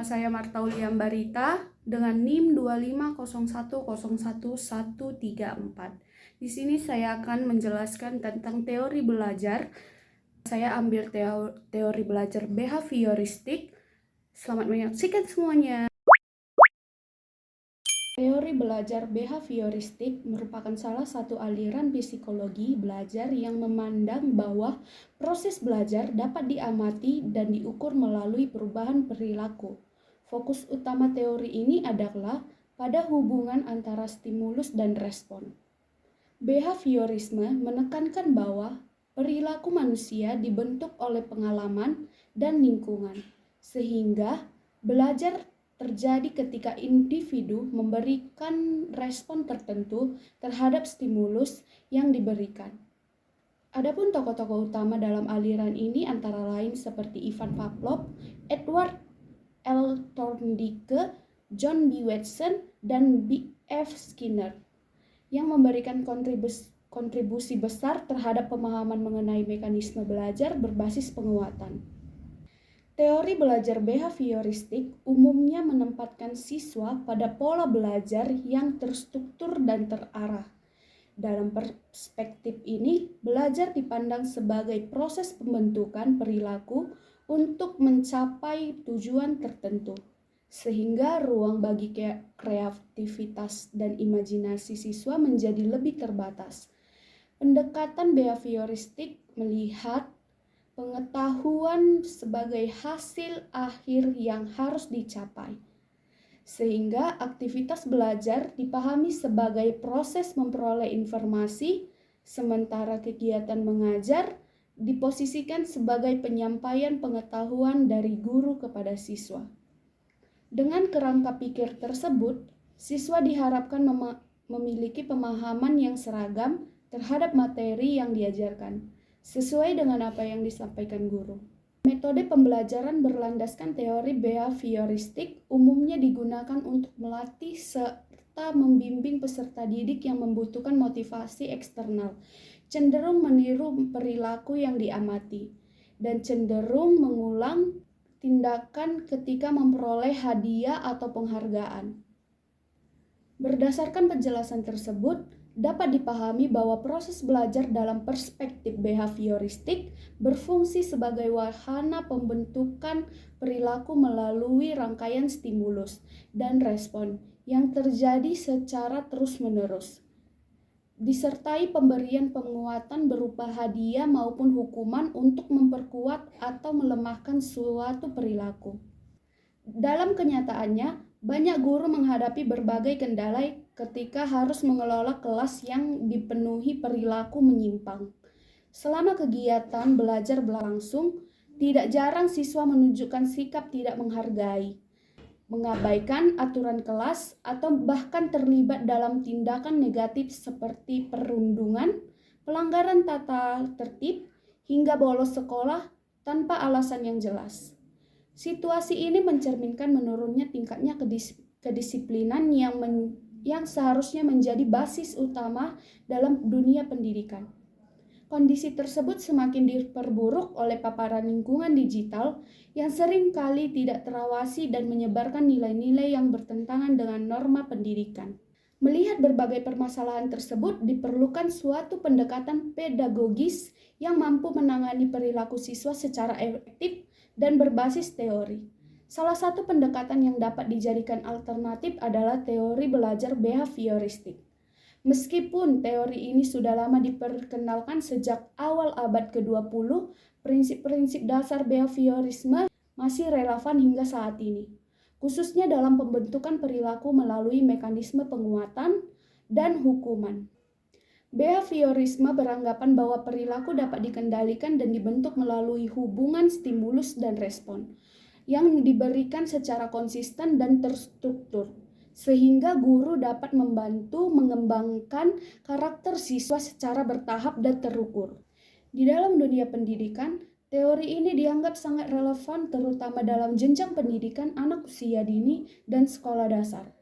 saya Marta Uliam Barita dengan NIM 250101134. Di sini saya akan menjelaskan tentang teori belajar. Saya ambil teori belajar behavioristik. Selamat menyaksikan semuanya. Teori belajar behavioristik merupakan salah satu aliran psikologi belajar yang memandang bahwa proses belajar dapat diamati dan diukur melalui perubahan perilaku. Fokus utama teori ini adalah pada hubungan antara stimulus dan respon. Behaviorisme menekankan bahwa perilaku manusia dibentuk oleh pengalaman dan lingkungan, sehingga belajar terjadi ketika individu memberikan respon tertentu terhadap stimulus yang diberikan. Adapun tokoh-tokoh utama dalam aliran ini antara lain seperti Ivan Pavlov, Edward L. Thorndike, John B. Watson, dan B. F. Skinner yang memberikan kontribusi besar terhadap pemahaman mengenai mekanisme belajar berbasis penguatan. Teori belajar behavioristik umumnya menempatkan siswa pada pola belajar yang terstruktur dan terarah. Dalam perspektif ini, belajar dipandang sebagai proses pembentukan perilaku untuk mencapai tujuan tertentu, sehingga ruang bagi kreativitas dan imajinasi siswa menjadi lebih terbatas. Pendekatan behavioristik melihat pengetahuan sebagai hasil akhir yang harus dicapai, sehingga aktivitas belajar dipahami sebagai proses memperoleh informasi, sementara kegiatan mengajar diposisikan sebagai penyampaian pengetahuan dari guru kepada siswa. Dengan kerangka pikir tersebut, siswa diharapkan memiliki pemahaman yang seragam terhadap materi yang diajarkan, sesuai dengan apa yang disampaikan guru. Metode pembelajaran berlandaskan teori behavioristik umumnya digunakan untuk melatih serta membimbing peserta didik yang membutuhkan motivasi eksternal, cenderung meniru perilaku yang diamati, dan cenderung mengulang tindakan ketika memperoleh hadiah atau penghargaan. Berdasarkan penjelasan tersebut, dapat dipahami bahwa proses belajar dalam perspektif behavioristik berfungsi sebagai wahana pembentukan perilaku melalui rangkaian stimulus dan respon yang terjadi secara terus-menerus, disertai pemberian penguatan berupa hadiah maupun hukuman untuk memperkuat atau melemahkan suatu perilaku. Dalam kenyataannya, banyak guru menghadapi berbagai kendala ketika harus mengelola kelas yang dipenuhi perilaku menyimpang. Selama kegiatan belajar berlangsung, tidak jarang siswa menunjukkan sikap tidak menghargai, mengabaikan aturan kelas, atau bahkan terlibat dalam tindakan negatif seperti perundungan, pelanggaran tata tertib, hingga bolos sekolah tanpa alasan yang jelas. Situasi ini mencerminkan menurunnya tingkatnya kedisiplinan yang seharusnya menjadi basis utama dalam dunia pendidikan. Kondisi tersebut semakin diperburuk oleh paparan lingkungan digital yang sering kali tidak terawasi dan menyebarkan nilai-nilai yang bertentangan dengan norma pendidikan. Melihat berbagai permasalahan tersebut, diperlukan suatu pendekatan pedagogis yang mampu menangani perilaku siswa secara efektif dan berbasis teori. Salah satu pendekatan yang dapat dijadikan alternatif adalah teori belajar behavioristik. Meskipun teori ini sudah lama diperkenalkan sejak awal abad ke-20, prinsip-prinsip dasar behaviorisme masih relevan hingga saat ini, khususnya dalam pembentukan perilaku melalui mekanisme penguatan dan hukuman. Behaviorisme beranggapan bahwa perilaku dapat dikendalikan dan dibentuk melalui hubungan stimulus dan respon yang diberikan secara konsisten dan terstruktur, sehingga guru dapat membantu mengembangkan karakter siswa secara bertahap dan terukur. Di dalam dunia pendidikan, teori ini dianggap sangat relevan terutama dalam jenjang pendidikan anak usia dini dan sekolah dasar.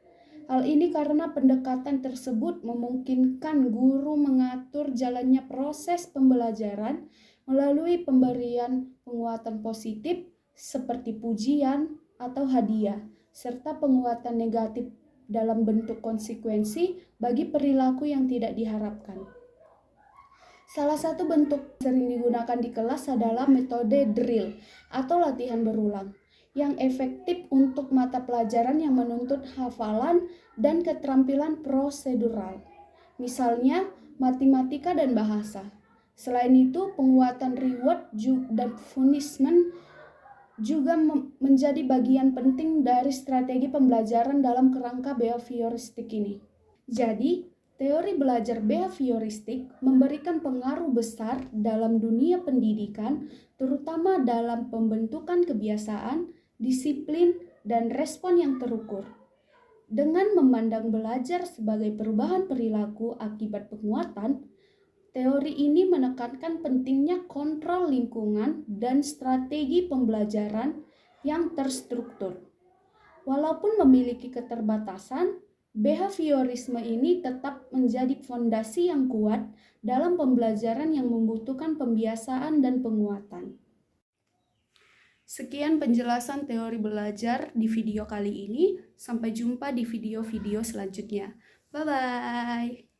Hal ini karena pendekatan tersebut memungkinkan guru mengatur jalannya proses pembelajaran melalui pemberian penguatan positif seperti pujian, atau hadiah, serta penguatan negatif dalam bentuk konsekuensi bagi perilaku yang tidak diharapkan. Salah satu bentuk sering digunakan di kelas adalah metode drill atau latihan berulang yang efektif untuk mata pelajaran yang menuntut hafalan dan keterampilan prosedural. Misalnya, matematika dan bahasa. Selain itu, penguatan reward dan punishment juga menjadi bagian penting dari strategi pembelajaran dalam kerangka behavioristik ini. Jadi, teori belajar behavioristik memberikan pengaruh besar dalam dunia pendidikan, terutama dalam pembentukan kebiasaan, disiplin, dan respon yang terukur. Dengan memandang belajar sebagai perubahan perilaku akibat penguatan, teori ini menekankan pentingnya kontrol lingkungan dan strategi pembelajaran yang terstruktur. Walaupun memiliki keterbatasan, behaviorisme ini tetap menjadi fondasi yang kuat dalam pembelajaran yang membutuhkan pembiasaan dan penguatan. Sekian penjelasan teori belajar di video kali ini. Sampai jumpa di video-video selanjutnya. Bye-bye.